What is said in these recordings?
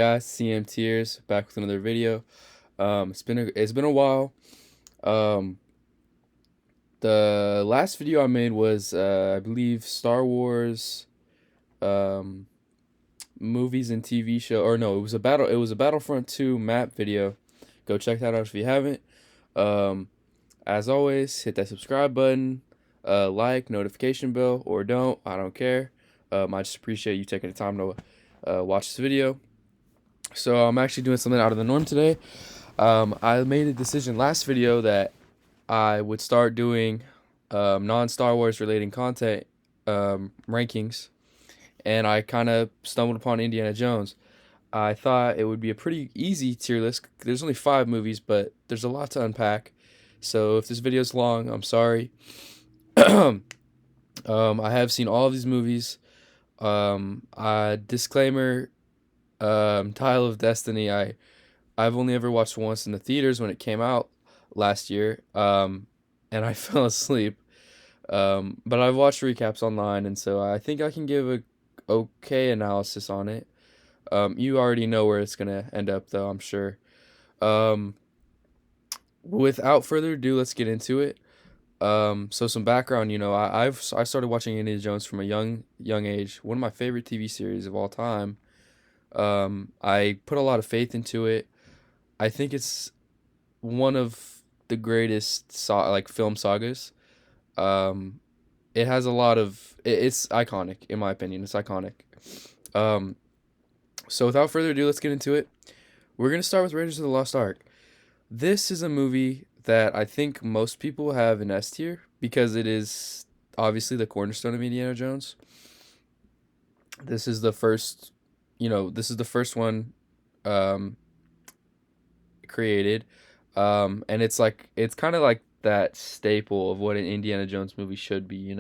Guys, CM Tears back with another video. It's been a while. Um, the last video I made was I believe Star Wars um movies and TV show, or no, it was a Battlefront 2 map video. Go check that out if you haven't. Um, as always, hit that subscribe button, like, notification bell, or don't. I don't care. I just appreciate you taking the time to watch this video. So I'm actually doing something out of the norm today. I made a decision last video that I would start doing non-Star Wars relating content rankings, and I kind of stumbled upon Indiana Jones. I thought it would be a pretty easy tier list. There's only 5 movies, but there's a lot to unpack. So if this video's long, I'm sorry. I have seen all of these movies. Disclaimer, Tile of Destiny, I've only ever watched once in the theaters when it came out last year, and I fell asleep. But I've watched recaps online, and so I think I can give a okay analysis on it. You already know where it's gonna end up, though, I'm sure. Um, without further ado, let's get into it. So some background, I started watching Indiana Jones from a young age. One of my favorite TV series of all time. I put a lot of faith into it. I think it's one of the greatest film sagas. Um, it has a lot of it's iconic in my opinion. It's iconic. Um, so without further ado, let's get into it. We're gonna start with Raiders of the Lost Ark. This is a movie that I think most people have in S tier because it is obviously the cornerstone of Indiana Jones. This is the first, this is the first one um, created, and it's kind of like that staple of what an Indiana Jones movie should be,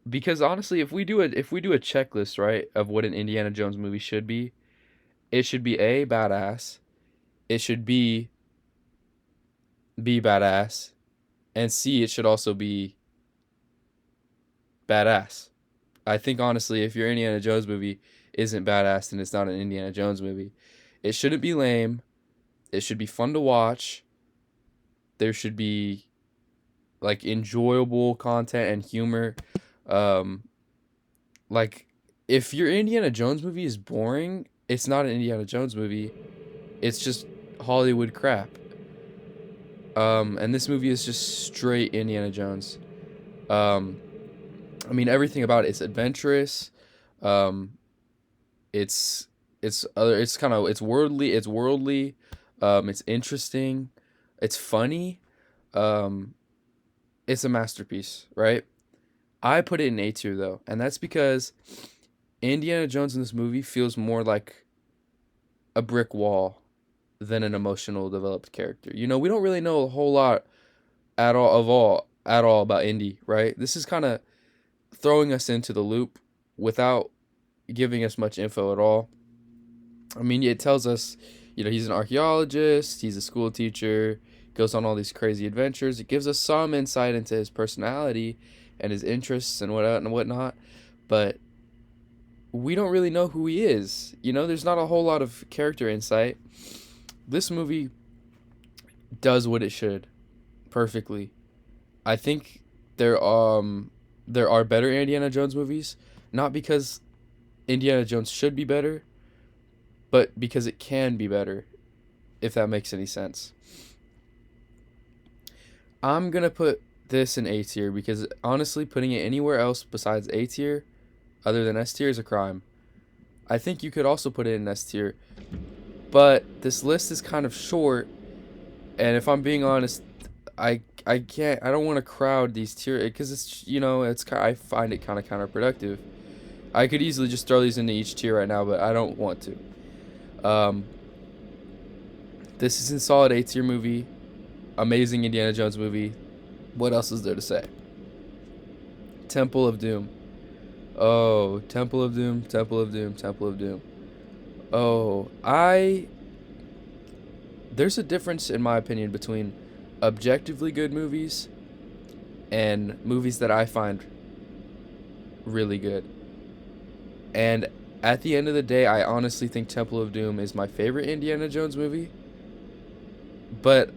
Because honestly, if we do a checklist, right, of what an Indiana Jones movie should be, it should be A, badass, it should B, badass, and C, it should also be badass. I think honestly, if your Indiana Jones movie isn't badass, then it's not an Indiana Jones movie. It shouldn't be lame. It should be fun to watch. There should be like enjoyable content and humor. Um, like if your Indiana Jones movie is boring, it's not an Indiana Jones movie. It's just Hollywood crap. And this movie is just straight Indiana Jones. Um, I mean everything about it. It's adventurous. Um, it's worldly. It's worldly. It's interesting. It's funny. Um, it's a masterpiece, right? I put it in A tier though, and that's because Indiana Jones in this movie feels more like a brick wall than an emotional developed character. We don't really know a whole lot at all about Indy, right? This is kind of throwing us into the loop without giving us much info at all. I mean, it tells us, he's an archaeologist, he's a school teacher, goes on all these crazy adventures. It gives us some insight into his personality and his interests and whatnot, but we don't really know who he is. There's not a whole lot of character insight. This movie does what it should perfectly. I think there are better Indiana Jones movies, not because Indiana Jones should be better, but because it can be better, if that makes any sense. I'm gonna put this in A tier because honestly, putting it anywhere else besides A tier, other than S tier, is a crime. I think you could also put it in S tier, but this list is kind of short, and if I'm being honest, I can't. I don't want to crowd these tier because I find it kind of counterproductive. I could easily just throw these into each tier right now, but I don't want to. Um, this is a solid A tier movie, amazing Indiana Jones movie. What else is there to say? Temple of Doom. Oh, Temple of Doom, Temple of Doom, Temple of Doom. Oh, there's a difference in my opinion between objectively good movies and movies that I find really good. And At the end of the day, I honestly think Temple of Doom is my favorite Indiana Jones movie. But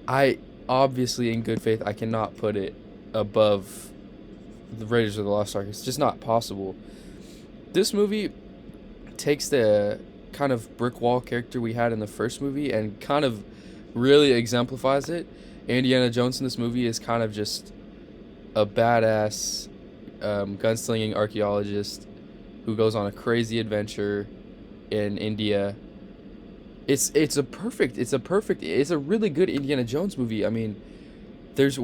I obviously, in good faith, I cannot put it above the Raiders of the Lost Ark. It's just not possible. This movie takes the kind of brick wall character we had in the first movie and kind of really exemplifies it. Indiana Jones in this movie is kind of just a badass gunslinging archaeologist who goes on a crazy adventure in India. It's a really good Indiana Jones movie. I mean, there's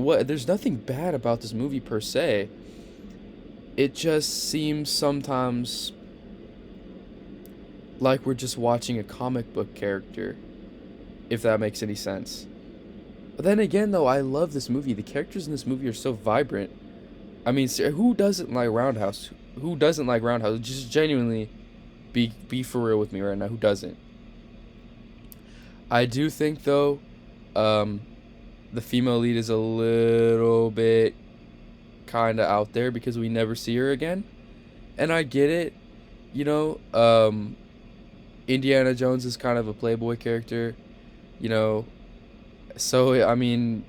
nothing bad about this movie per se. It just seems sometimes like we're just watching a comic book character, if that makes any sense. But then again, though, I love this movie. The characters in this movie are so vibrant. I mean, who doesn't like Roundhouse? Who doesn't like Roundhouse? Just genuinely be for real with me right now. Who doesn't? I do think though, um, the female lead is a little bit kind of out there because we never see her again, and I get it. You know, Indiana Jones is kind of a playboy character. You know, so I mean,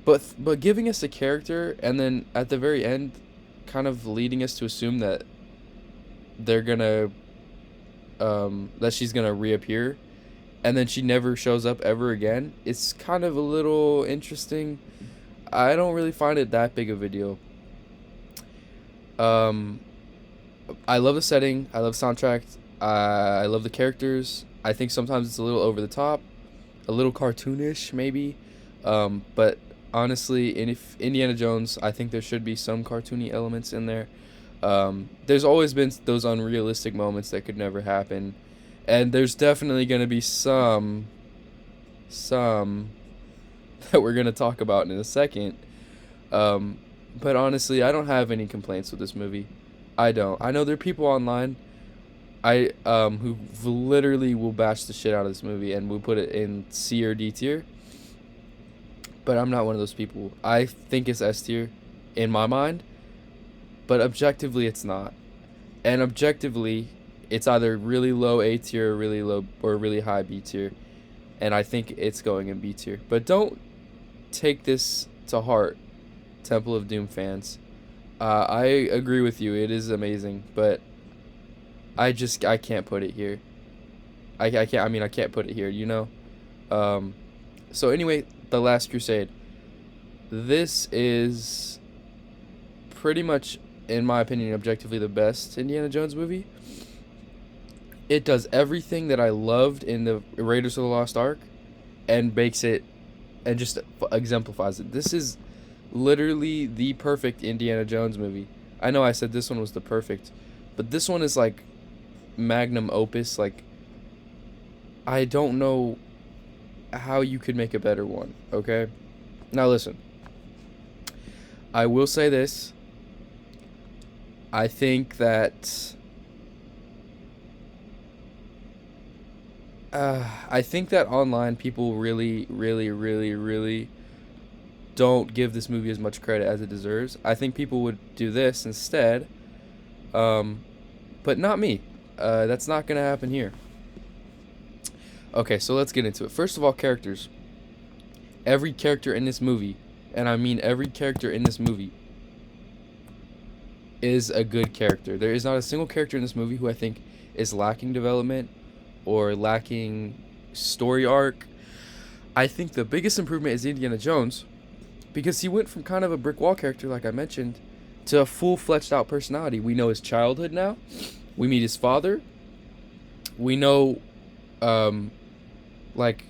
but giving us a character and then at the very end, kind of leading us to assume that they're gonna that she's gonna reappear and then she never shows up ever again. It's kind of a little interesting. I don't really find it that big of a deal. Um, I love the setting. I love soundtrack. I love the characters. I think sometimes it's a little over the top, a little cartoonish maybe. But honestly, in if Indiana Jones, I think there should be some cartoony elements in there. There's always been those unrealistic moments that could never happen, and there's definitely gonna be some that we're gonna talk about in a second. Um, but honestly, I don't have any complaints with this movie. I don't. I know there are people online who literally will bash the shit out of this movie and will put it in C or D tier. But I'm not one of those people. I think it's S tier in my mind, but objectively it's not. And objectively, it's either really low A tier or really low or really high B tier. And I think it's going in B tier. But don't take this to heart, Temple of Doom fans. I agree with you. It is amazing, but I can't put it here. I can't. I mean, I can't put it here. You know. So anyway, The Last Crusade. This is pretty much, in my opinion, objectively the best Indiana Jones movie. It does everything that I loved in the Raiders of the Lost Ark, and makes it, and just exemplifies it. This is literally the perfect Indiana Jones movie. I know I said this one was the perfect, but this one is like magnum opus. Like, I don't know how you could make a better one, okay? Now listen. I will say this. I think that online people really, really, really, really don't give this movie as much credit as it deserves. I think people would do this instead, but not me. That's not gonna happen here. Okay, so let's get into it. First of all, characters. Every character in this movie, and I mean every character in this movie, is a good character. There is not a single character in this movie who I think is lacking development or lacking story arc. I think the biggest improvement is Indiana Jones, because he went from kind of a brick wall character, like I mentioned, to a full fledged out personality. We know his childhood now. We meet his father. We know, like,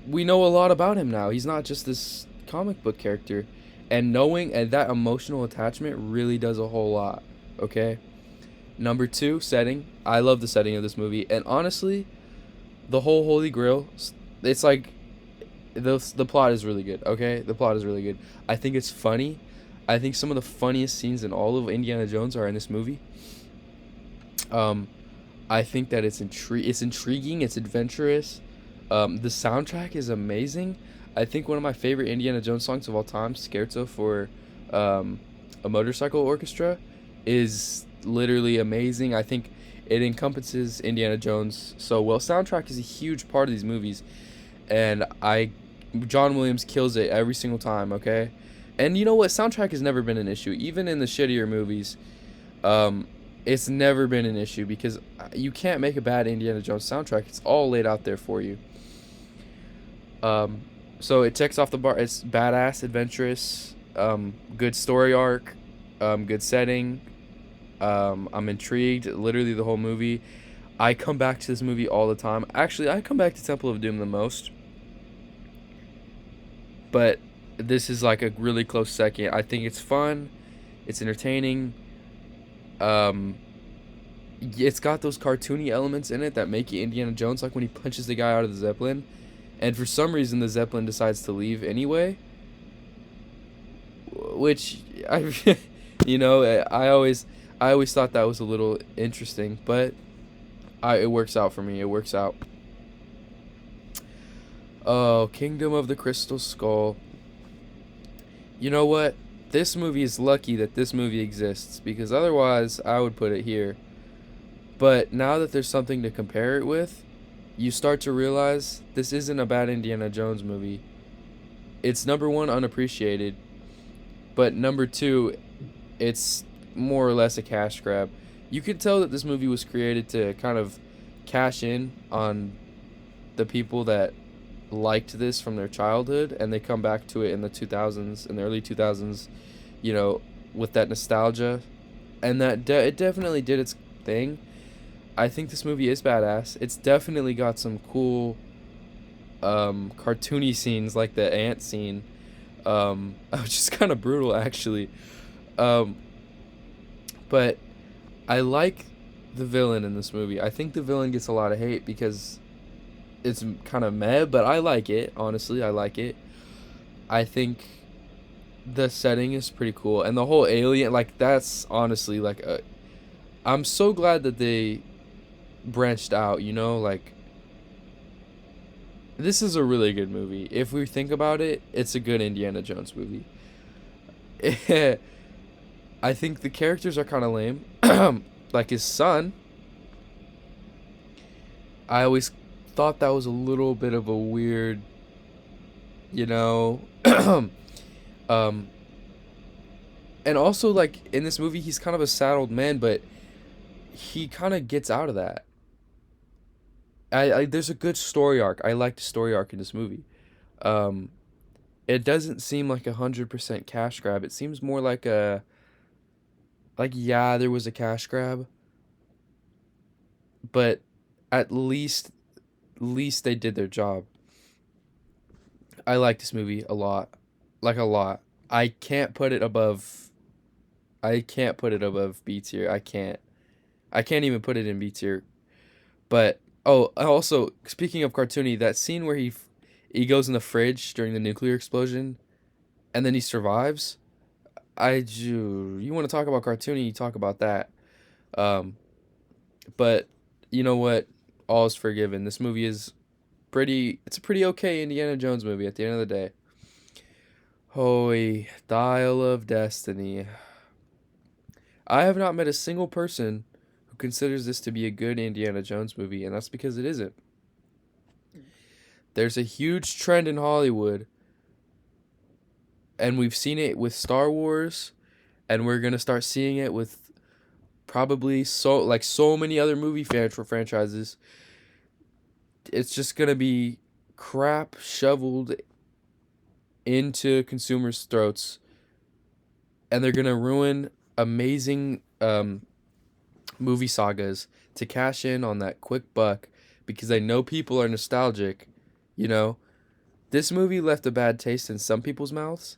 we know a lot about him now. He's not just this comic book character. And knowing and that emotional attachment really does a whole lot, okay? Number two, setting. I love the setting of this movie. And honestly, the whole Holy Grail, it's like, the plot is really good, okay? The plot is really good. I think it's funny. I think some of the funniest scenes in all of Indiana Jones are in this movie. I think that it's intriguing, it's adventurous. The soundtrack is amazing. I think one of my favorite Indiana Jones songs of all time, Scherzo for a Motorcycle Orchestra, is literally amazing. I think It encompasses Indiana Jones so well. Soundtrack is a huge part of these movies, and John Williams kills it every single time. Okay, and you know what? Soundtrack has never been an issue, even in the shittier movies. Um, it's never been an issue because you can't make a bad Indiana Jones soundtrack. It's all laid out there for you. Um, so it checks off the bar. It's badass, adventurous, good story arc, good setting. I'm intrigued. Literally the whole movie. I come back to this movie all the time. Actually, I come back to Temple of Doom the most, but this is like a really close second. I think it's fun. It's entertaining. Um, it's got those cartoony elements in it that make it Indiana Jones, like when he punches the guy out of the Zeppelin, and for some reason the Zeppelin decides to leave anyway. Which I, I always thought that was a little interesting, but it works out for me. It works out. Oh, Kingdom of the Crystal Skull. You know what? This movie is lucky that this movie exists because otherwise I would put it here. But now that there's something to compare it with, you start to realize this isn't a bad Indiana Jones movie. It's number one, unappreciated, but number two, it's more or less a cash grab. You can tell that this movie was created to kind of cash in on the people that liked this from their childhood, and they come back to it in the 2000s, in the early 2000s, with that nostalgia, and it definitely did its thing. I think this movie is badass. It's definitely got some cool cartoony scenes like the ant scene, which is kind of brutal actually. Um, but I like the villain in this movie. I think the villain gets a lot of hate because it's kind of meh, but I like it. Honestly, I like it. I think the setting is pretty cool, and the whole alien, like that's honestly like a. I'm so glad that they branched out. Like this is a really good movie. If we think about it, it's a good Indiana Jones movie. I think the characters are kind of lame. Like his son, I always thought that was a little bit of a weird, you know. um, and also like in this movie, he's kind of a sad old man, but he kind of gets out of that. There's a good story arc. I like the story arc in this movie. Um, it doesn't seem like 100% cash grab. It seems more like yeah, there was a cash grab, but at least they did their job. I like this movie a lot, like a lot. I can't put it above. I can't put it above B tier. I can't. I can't even put it in B tier. But oh, also speaking of cartoony, that scene where he goes in the fridge during the nuclear explosion, and then he survives. You want to talk about cartoony? You talk about that. Um, but you know what? All is forgiven. This movie is pretty. It's a pretty okay Indiana Jones movie at the end of the day. Holy Dial of Destiny. I have not met a single person who considers this to be a good Indiana Jones movie, and that's because it isn't. There's a huge trend in Hollywood, and we've seen it with Star Wars, and we're gonna start seeing it with probably so many other movie franchises. It's just gonna be crap shoveled into consumers' throats, and they're gonna ruin amazing movie sagas to cash in on that quick buck because I know people are nostalgic. You know, this movie left a bad taste in some people's mouths,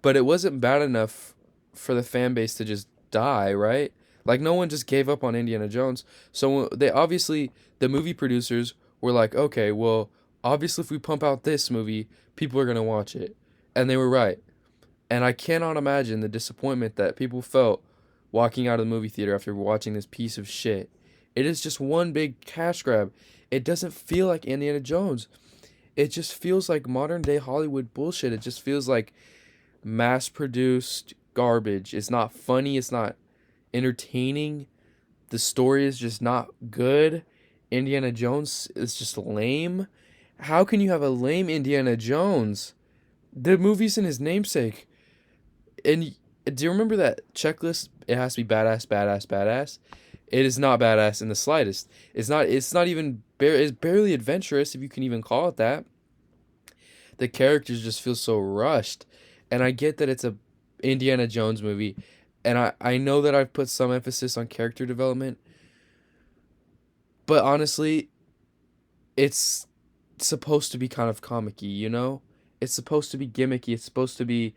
but it wasn't bad enough for the fan base to just die, right? Like no one just gave up on Indiana Jones. So the movie producers were like, okay, well, obviously if we pump out this movie, people are going to watch it. And they were right. And I cannot imagine the disappointment that people felt walking out of the movie theater after watching this piece of shit. It is just one big cash grab. It doesn't feel like Indiana Jones. It just feels like modern day Hollywood bullshit. It just feels like mass produced garbage. It's not funny. It's not entertaining. The story is just not good. Indiana Jones is just lame. How can you have a lame Indiana Jones? The movie's in his namesake. And do you remember that checklist? It has to be badass, badass, badass. It is not badass in the slightest. It's not even it's barely adventurous if you can even call it that. The characters just feel so rushed. And I get that it's a Indiana Jones movie, and I know that I've put some emphasis on character development, but honestly, it's supposed to be kind of comicky, you know? It's supposed to be gimmicky. It's supposed to be,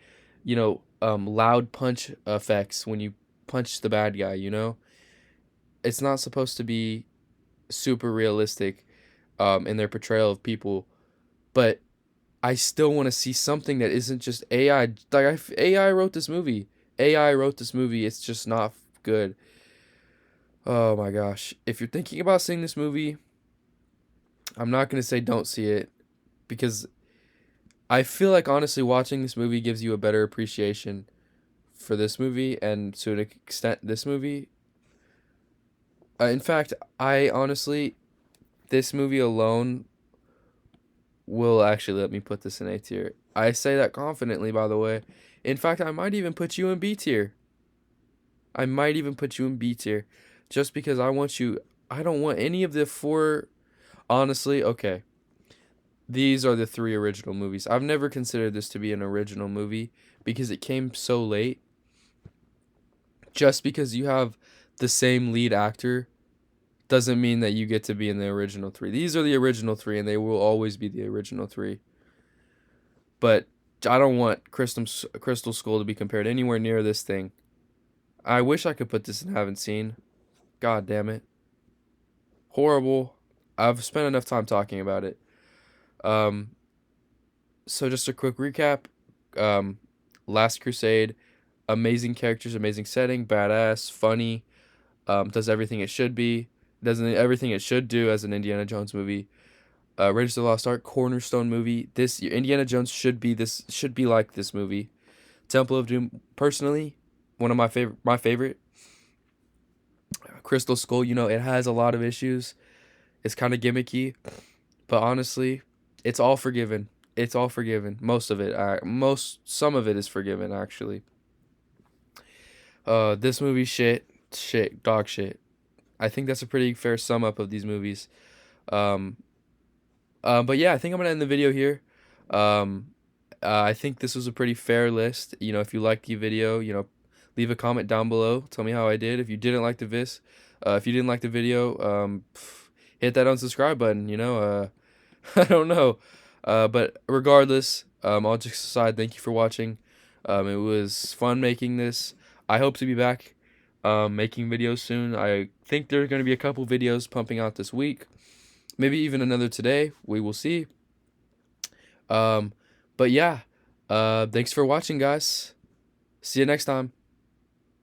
loud punch effects when you punch the bad guy, you know? It's not supposed to be super realistic in their portrayal of people, but I still want to see something that isn't just AI. AI wrote this movie. AI wrote this movie. It's just not good. Oh my gosh. If you're thinking about seeing this movie, I'm not going to say don't see it because I feel like honestly watching this movie gives you a better appreciation for this movie and to an extent this movie. In fact, I honestly, this movie alone will actually let me put this in A tier. I say that confidently, by the way. In fact, I might even put you in B tier. I might even put you in B tier just because I want you. I don't want any of the four. Honestly, okay. These are the three original movies. I've never considered this to be an original movie because it came so late. Just because you have the same lead actor doesn't mean that you get to be in the original three. These are the original three, and they will always be the original three. But I don't want Crystal Skull to be compared anywhere near this thing. I wish I could put this in Haven't Seen. God damn it. Horrible. I've spent enough time talking about it. Um, so just a quick recap. Um, Last Crusade, amazing characters, amazing setting, badass, funny, does everything it should be, does everything it should do as an Indiana Jones movie. Raiders of the Lost Ark, cornerstone movie. This Indiana Jones should be like this movie. Temple of Doom, personally, one of my favorite. Crystal Skull, it has a lot of issues. It's kind of gimmicky, but honestly, it's all forgiven. It's all forgiven. Most of it, some of it is forgiven actually. This movie shit, dog shit. I think that's a pretty fair sum up of these movies. Um, but yeah, I think I'm gonna end the video here. Um, I think this was a pretty fair list. If you liked the video, leave a comment down below. Tell me how I did. If you didn't like if you didn't like the video, hit that unsubscribe button. I don't know. But regardless, all jokes aside, thank you for watching. It was fun making this. I hope to be back making videos soon. I think there are going to be a couple videos pumping out this week. Maybe even another today. We will see. Um, but yeah, thanks for watching, guys. See you next time.